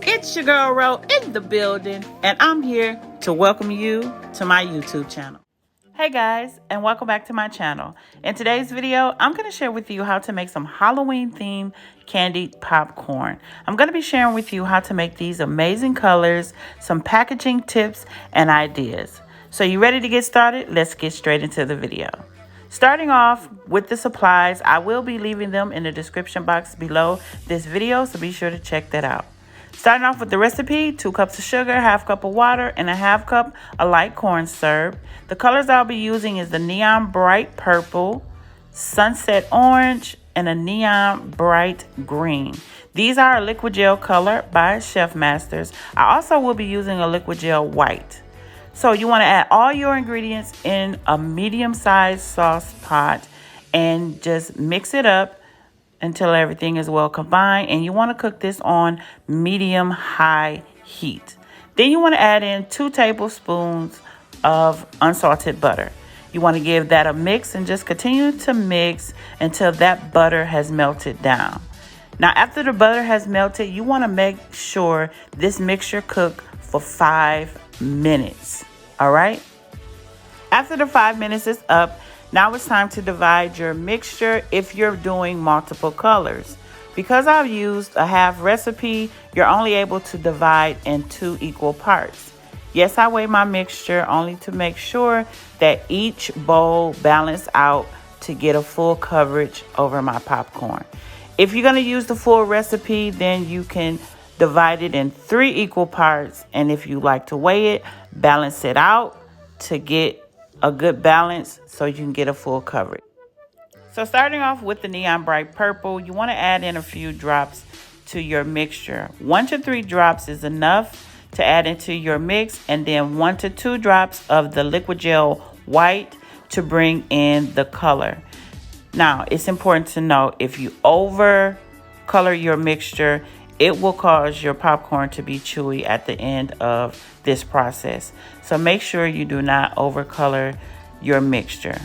It's your girl Ro in the building, and I'm here to welcome you to my YouTube channel. Hey guys, and welcome back to my channel. In today's video, I'm going to share with you how to make some Halloween themed candied popcorn. I'm going to be sharing with you how to make these amazing colors, some packaging tips and ideas. So you ready to get started? Let's get straight into the video. Starting off with the supplies, I will be leaving them in the description box below this video, so be sure to check that out. Starting off with the recipe, 2 cups of sugar, 1/2 cup of water, and 1/2 cup of light corn syrup. The colors I'll be using is the neon bright purple, sunset orange, and a neon bright green. These are a liquid gel color by Chef Masters. I also will be using a liquid gel white. So you want to add all your ingredients in a medium-sized sauce pot and just mix it up until everything is well combined, and you want to cook this on medium-high heat. Then you want to add in 2 tablespoons of unsalted butter. You want to give that a mix and just continue to mix until that butter has melted down. Now, after the butter has melted, you want to make sure this mixture cooks for 5 minutes. All right? After the 5 minutes is up, now it's time to divide your mixture if you're doing multiple colors. Because I've used a half recipe, you're only able to divide in 2 equal parts. Yes, I weigh my mixture only to make sure that each bowl balances out to get a full coverage over my popcorn. If you're going to use the full recipe, then you can divide it in 3 equal parts. And if you like to weigh it, balance it out to get a good balance so you can get a full coverage. So starting off with the neon bright purple, you want to add in a few drops to your mixture. 1 to 3 drops is enough to add into your mix, and then 1 to 2 drops of the liquid gel white to bring in the color. Now, it's important to know if you over color your mixture, it will cause your popcorn to be chewy at the end of this process. So make sure you do not overcolor your mixture.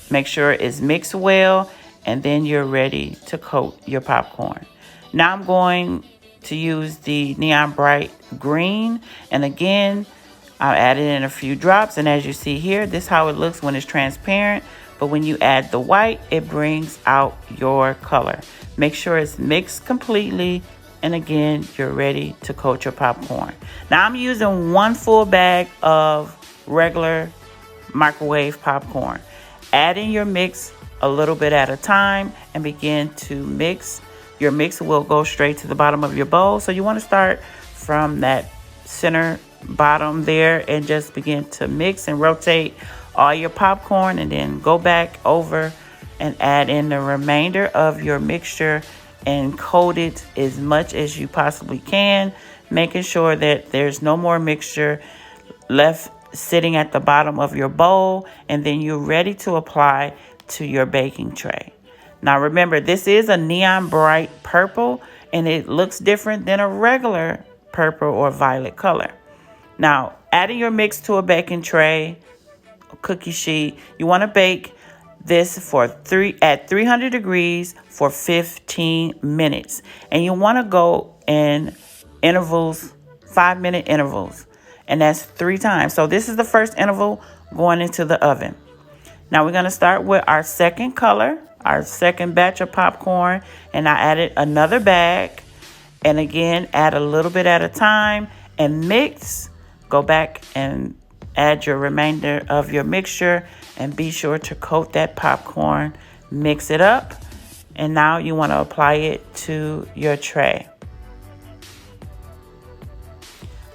Make sure it's mixed well, and then you're ready to coat your popcorn. Now I'm going to use the neon bright green, and again, I added in a few drops, and as you see here, this is how it looks when it's transparent. But when you add the white, it brings out your color. Make sure it's mixed completely. And again, you're ready to coat your popcorn. Now I'm using 1 full bag of regular microwave popcorn. Add in your mix a little bit at a time and begin to mix. Your mix will go straight to the bottom of your bowl. So you want to start from that center bottom there and just begin to mix and rotate all your popcorn, and then go back over and add in the remainder of your mixture and coat it as much as you possibly can, making sure that there's no more mixture left sitting at the bottom of your bowl, and then you're ready to apply to your baking tray. Now remember, this is a neon bright purple, and it looks different than a regular purple or violet color. Now, adding your mix to a baking tray, a cookie sheet, you want to bake this at 300 degrees for 15 minutes. And you want to go in intervals, 5-minute intervals. And that's 3 times. So this is the first interval going into the oven. Now we're going to start with our second color, our second batch of popcorn. And I added another bag. And again, add a little bit at a time and mix. Go back and add your remainder of your mixture and be sure to coat that popcorn. Mix it up, and now you want to apply it to your tray.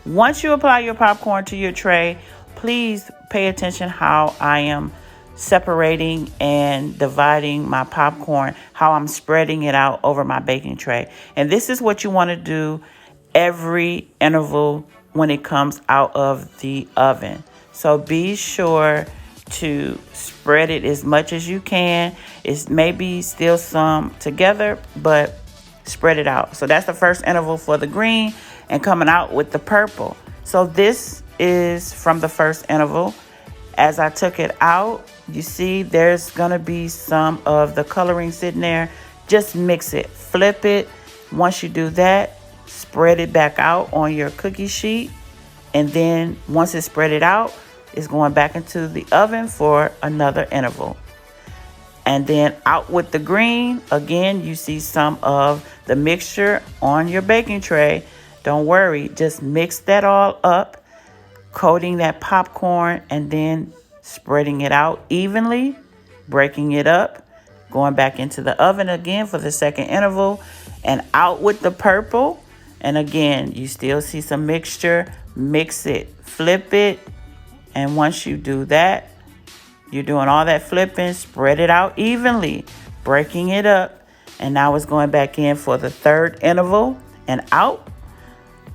Once you apply your popcorn to your tray, please pay attention how I am separating and dividing my popcorn, how I'm spreading it out over my baking tray. And this is what you want to do every interval when it comes out of the oven. So be sure to spread it as much as you can. It's maybe still some together, but spread it out. So that's the first interval for the green, and coming out with the purple. So this is from the first interval. As I took it out, you see there's gonna be some of the coloring sitting there just mix it, flip it. Once you do that, spread it back out on your cookie sheet. And then once it's spread it out, it's going back into the oven for another interval. And then out with the green. Again, you see some of the mixture on your baking tray. Don't worry, just mix that all up, coating that popcorn and then spreading it out evenly, breaking it up, going back into the oven again for the second interval, and out with the purple. And again, you still see some mixture. Mix it, flip it, and once you do that, you're doing all that flipping, spread it out evenly, breaking it up, and now it's going back in for the third interval and out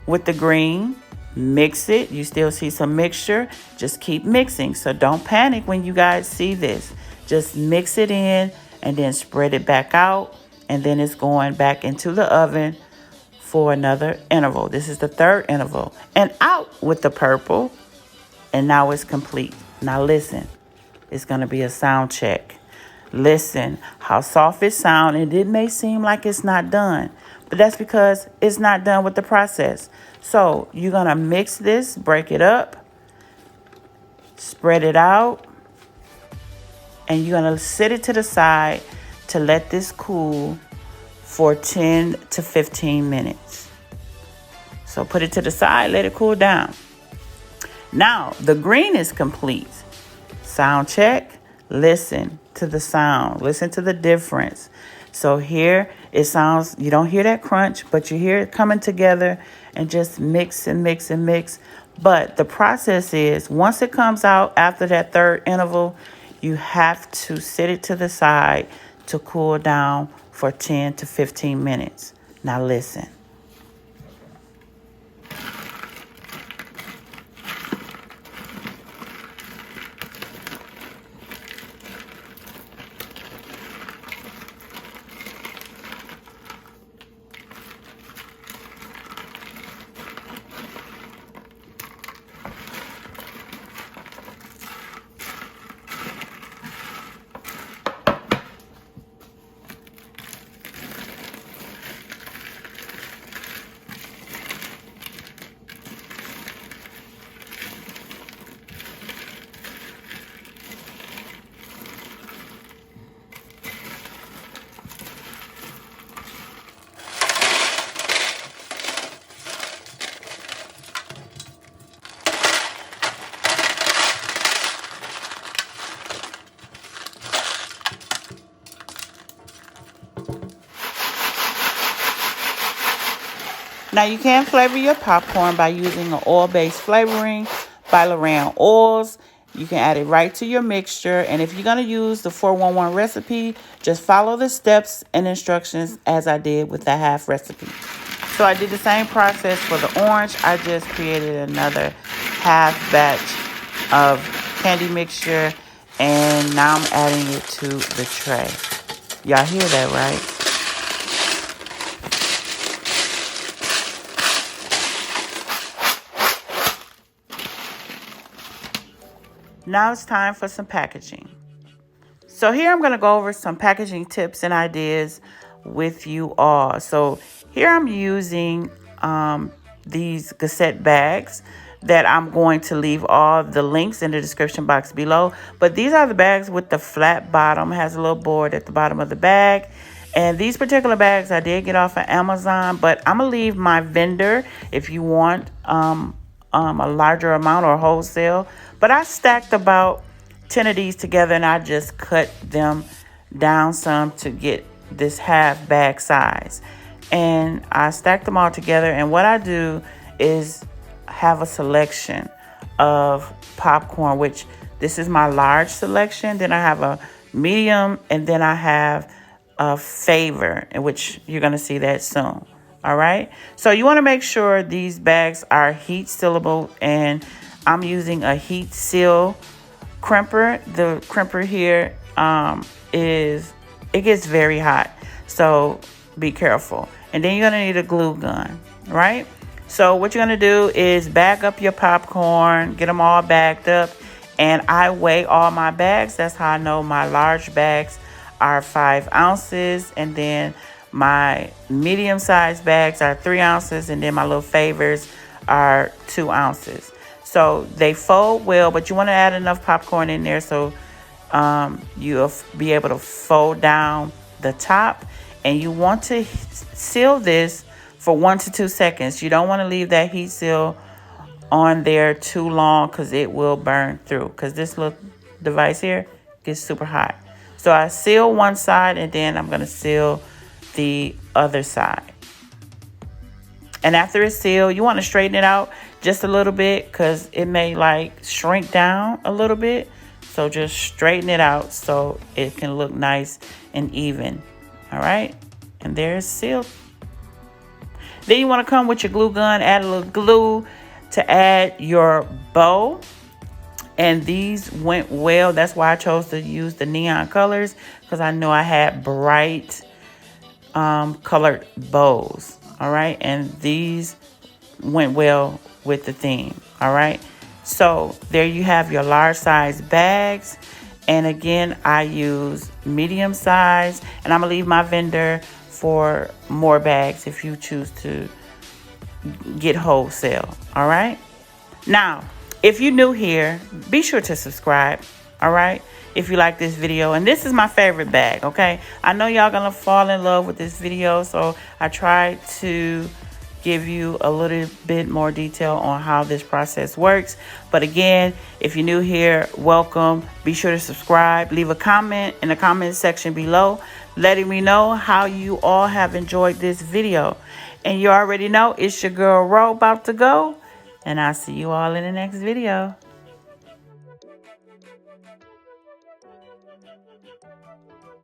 with the green. Mix it. You still see some mixture. Just keep mixing. So don't panic when you guys see this. Just mix it in and then spread it back out, and then it's going back into the oven for another interval. This is the third interval. And out with the purple. And now it's complete. Now listen. It's going to be a sound check. Listen how soft it sounds. And it may seem like it's not done, but that's because it's not done with the process. So you're going to mix this, break it up, spread it out, and you're going to set it to the side to let this cool for 10 to 15 minutes. So put it to the side, let it cool down. Now the green is complete. Sound check. Listen to the sound. Listen to the difference. So here it sounds, you don't hear that crunch, but you hear it coming together, and just mix and mix and mix. But the process is, once it comes out after that third interval, you have to set it to the side to cool down for 10 to 15 minutes. Now listen. Now you can flavor your popcorn by using an oil-based flavoring by Loran Oils. You can add it right to your mixture. And if you're going to use the 411 recipe, just follow the steps and instructions as I did with the half recipe. So I did the same process for the orange. I just created another half batch of candy mixture, and now I'm adding it to the tray. Y'all hear that, right? Now it's time for some packaging. So here I'm going to go over some packaging tips and ideas with you all. So here I'm using these cassette bags that I'm going to leave all the links in the description box below. But these are the bags with the flat bottom. It has a little board at the bottom of the bag. And these particular bags I did get off of Amazon, but I'm going to leave my vendor if you want a larger amount or wholesale. But I stacked about 10 of these together, and I just cut them down some to get this half bag size. And I stacked them all together, and what I do is have a selection of popcorn, which this is my large selection. Then I have a medium, and then I have a favor, in which you're going to see that soon. All right. So you want to make sure these bags are heat sealable, and I'm using a heat seal crimper. The crimper here it gets very hot, so be careful. And then you're going to need a glue gun, right? So what you're going to do is bag up your popcorn, get them all bagged up, and I weigh all my bags. That's how I know my large bags are 5 ounces, and then my medium-sized bags are 3 ounces, and then my little favors are 2 ounces. So they fold well, but you want to add enough popcorn in there so you'll be able to fold down the top. And you want to seal this for 1 to 2 seconds. You don't want to leave that heat seal on there too long, because it will burn through, because this little device here gets super hot. So I seal one side, and then I'm going to seal the other side. And after it's sealed, you want to straighten it out just a little bit, because it may like shrink down a little bit. So just straighten it out so it can look nice and even. All right, and there's sealed. Then you want to come with your glue gun, add a little glue to add your bow. And these went well. That's why I chose to use the neon colors, because I know I had bright colored bows. All right, and these went well with the theme. All right, so there you have your large size bags. And again, I use medium size, and I'm gonna leave my vendor for more bags if you choose to get wholesale. All right, now if you're new here, be sure to subscribe. All right, if you like this video. And this is my favorite bag. Okay, I know y'all gonna fall in love with this video, so I tried to give you a little bit more detail on how this process works. But again, if you're new here, welcome. Be sure to subscribe. Leave a comment in the comment section below, letting me know how you all have enjoyed this video. And you already know it's your girl Ro about to go, and I'll see you all in the next video.